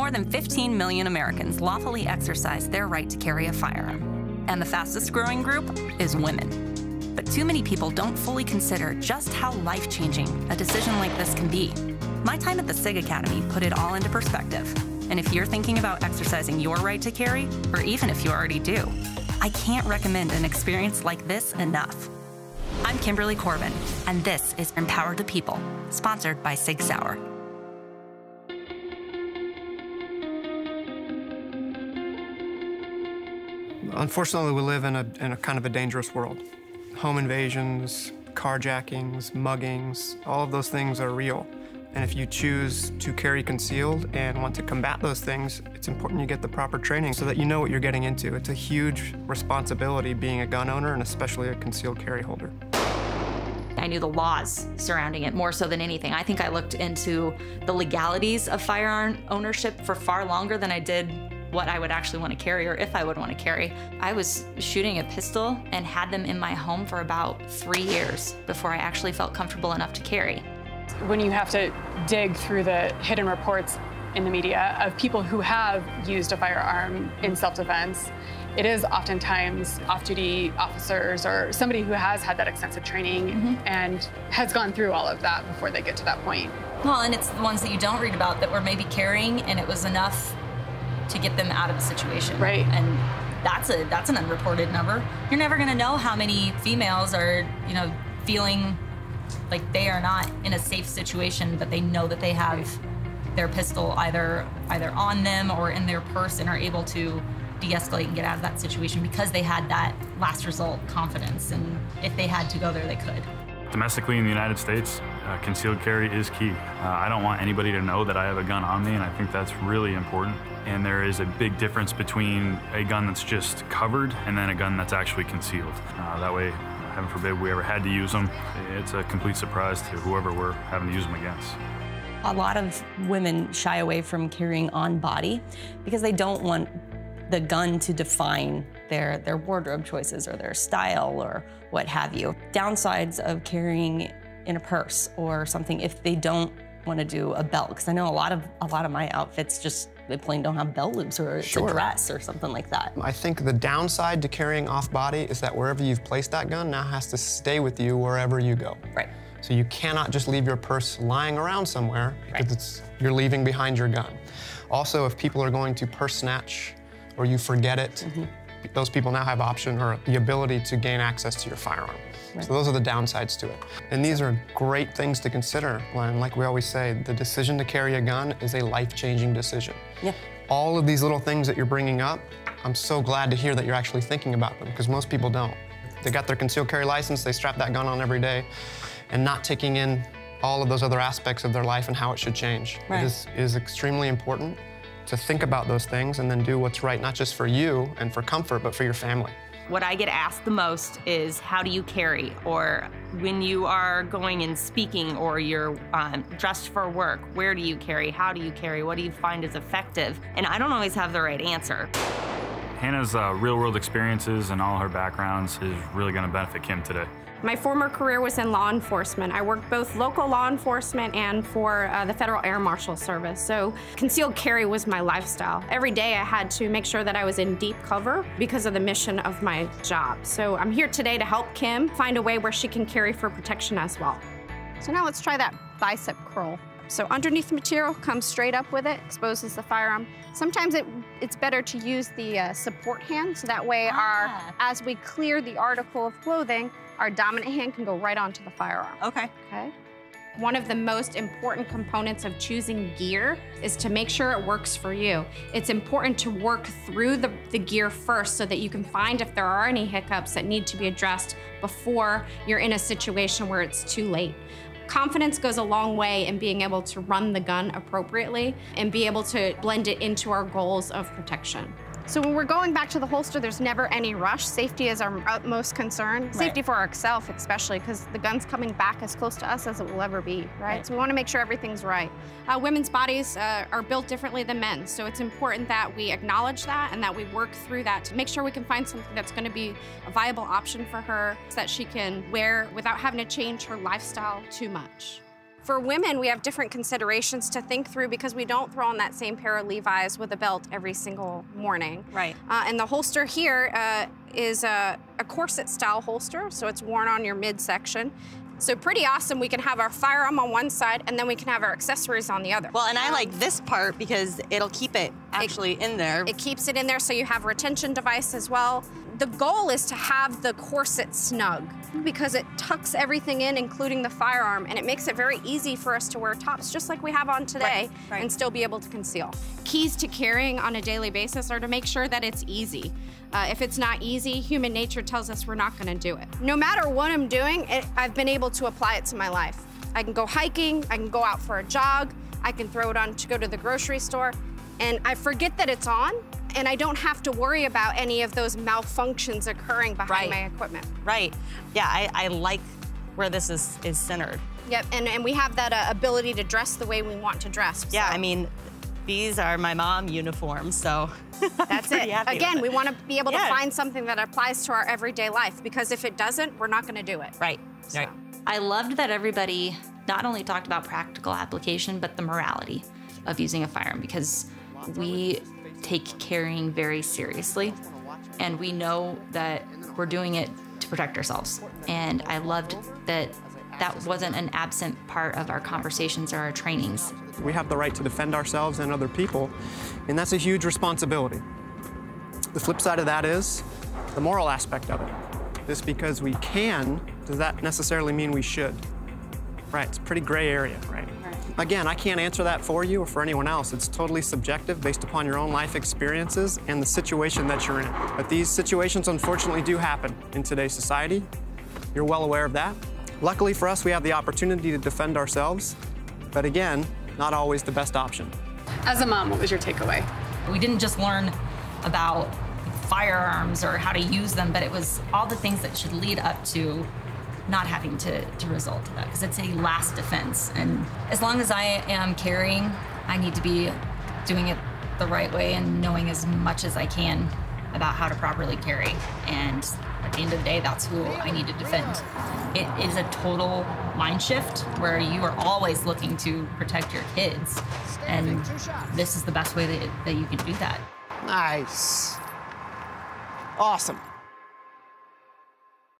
More than 15 million Americans lawfully exercise their right to carry a firearm. And the fastest growing group is women. But too many people don't fully consider just how life-changing a decision like this can be. My time at the SIG Academy put it all into perspective. And if you're thinking about exercising your right to carry, or even if you already do, I can't recommend an experience like this enough. I'm Kimberly Corban, and this is Empower the People, sponsored by SIG Sauer. Unfortunately, we live in a kind of a dangerous world. Home invasions, carjackings, muggings, all of those things are real. And if you choose to carry concealed and want to combat those things, it's important you get the proper training so that you know what you're getting into. It's a huge responsibility being a gun owner, and especially a concealed carry holder. I knew the laws surrounding it more so than anything. I think I looked into the legalities of firearm ownership for far longer than I did what I would actually want to carry or if I would want to carry. I was shooting a pistol and had them in my home for about 3 years before I actually felt comfortable enough to carry. When you have to dig through the hidden reports in the media of people who have used a firearm in self-defense, it is oftentimes off-duty officers or somebody who has had that extensive training and has gone through all of that before they get to that point. Well, and it's the ones that you don't read about that were maybe carrying and it was enough to get them out of the situation. Right. And that's an unreported number. You're never gonna know how many females are, feeling like they are not in a safe situation, but they know that they have their pistol either on them or in their purse and are able to de-escalate and get out of that situation because they had that last result confidence, and if they had to go there, they could. Domestically in the United States, concealed carry is key. I don't want anybody to know that I have a gun on me, and I think that's really important. And there is a big difference between a gun that's just covered and then a gun that's actually concealed. That way, heaven forbid we ever had to use them, it's a complete surprise to whoever we're having to use them against. A lot of women shy away from carrying on body because they don't want the gun to define their wardrobe choices or their style or what have you. Downsides of carrying in a purse or something if they don't want to do a belt, because I know a lot of my outfits just they plain don't have belt loops or it's a dress or something like that. I think the downside to carrying off body is that wherever you've placed that gun now has to stay with you wherever you go. Right. So you cannot just leave your purse lying around somewhere because you're leaving behind your gun. Also, if people are going to purse snatch or you forget it, those people now have option or the ability to gain access to your firearm. Right. So those are the downsides to it. And these are great things to consider. And like we always say, the decision to carry a gun is a life-changing decision. Yeah. All of these little things that you're bringing up, I'm so glad to hear that you're actually thinking about them, because most people don't. They got their concealed carry license, they strap that gun on every day, and not taking in all of those other aspects of their life and how it should change. Right. It is extremely important to think about those things and then do what's right, not just for you and for comfort, but for your family. What I get asked the most is, how do you carry? Or when you are going and speaking or you're dressed for work, where do you carry? How do you carry? What do you find is effective? And I don't always have the right answer. Hannah's real-world experiences and all her backgrounds is really going to benefit Kim today. My former career was in law enforcement. I worked both local law enforcement and for the Federal Air Marshal Service. So concealed carry was my lifestyle. Every day I had to make sure that I was in deep cover because of the mission of my job. So I'm here today to help Kim find a way where she can carry for protection as well. So now let's try that bicep curl. So underneath the material comes straight up with it, exposes the firearm. Sometimes it's better to use the support hand, so that way as we clear the article of clothing, our dominant hand can go right onto the firearm. Okay. One of the most important components of choosing gear is to make sure it works for you. It's important to work through the gear first so that you can find if there are any hiccups that need to be addressed before you're in a situation where it's too late. Confidence goes a long way in being able to run the gun appropriately and be able to blend it into our goals of protection. So when we're going back to the holster, there's never any rush. Safety is our utmost concern. Right. Safety for ourselves, especially, because the gun's coming back as close to us as it will ever be, right? So we want to make sure everything's right. Women's bodies are built differently than men's, so it's important that we acknowledge that and that we work through that to make sure we can find something that's going to be a viable option for her so that she can wear without having to change her lifestyle too much. For women, we have different considerations to think through because we don't throw on that same pair of Levi's with a belt every single morning. Right. And the holster here is a corset-style holster, so it's worn on your midsection. So pretty awesome. We can have our firearm on one side, and then we can have our accessories on the other. Well, and I like this part because it'll keep it actually in there. It keeps it in there, so you have a retention device as well. The goal is to have the corset snug because it tucks everything in, including the firearm, and it makes it very easy for us to wear tops just like we have on today and still be able to conceal. Keys to carrying on a daily basis are to make sure that it's easy. If it's not easy, human nature tells us we're not gonna do it. No matter what I'm doing, I've been able to apply it to my life. I can go hiking, I can go out for a jog, I can throw it on to go to the grocery store, and I forget that it's on, and I don't have to worry about any of those malfunctions occurring behind my equipment. Right. Yeah, I like where this is centered. Yep, and we have that ability to dress the way we want to dress. Yeah, so. I mean, these are my mom uniforms, so that's it. Again, we want to be able to find something that applies to our everyday life, because if it doesn't, we're not going to do it. Right, so. right. I loved that everybody not only talked about practical application, but the morality of using a firearm, because we take carrying very seriously, and we know that we're doing it to protect ourselves. And I loved that that wasn't an absent part of our conversations or our trainings. We have the right to defend ourselves and other people, and that's a huge responsibility. The flip side of that is the moral aspect of it. Just because we can, does that necessarily mean we should? Right, it's a pretty gray area, right? Again, I can't answer that for you or for anyone else. It's totally subjective based upon your own life experiences and the situation that you're in. But these situations unfortunately do happen in today's society. You're well aware of that. Luckily for us, we have the opportunity to defend ourselves, but again, not always the best option. As a mom, what was your takeaway? We didn't just learn about firearms or how to use them, but it was all the things that should lead up to not having to result to that, because it's a last defense. And as long as I am carrying, I need to be doing it the right way and knowing as much as I can about how to properly carry. And at the end of the day, that's who I need to defend. It is a total mind shift where you are always looking to protect your kids. And this is the best way that you can do that. Nice. Awesome.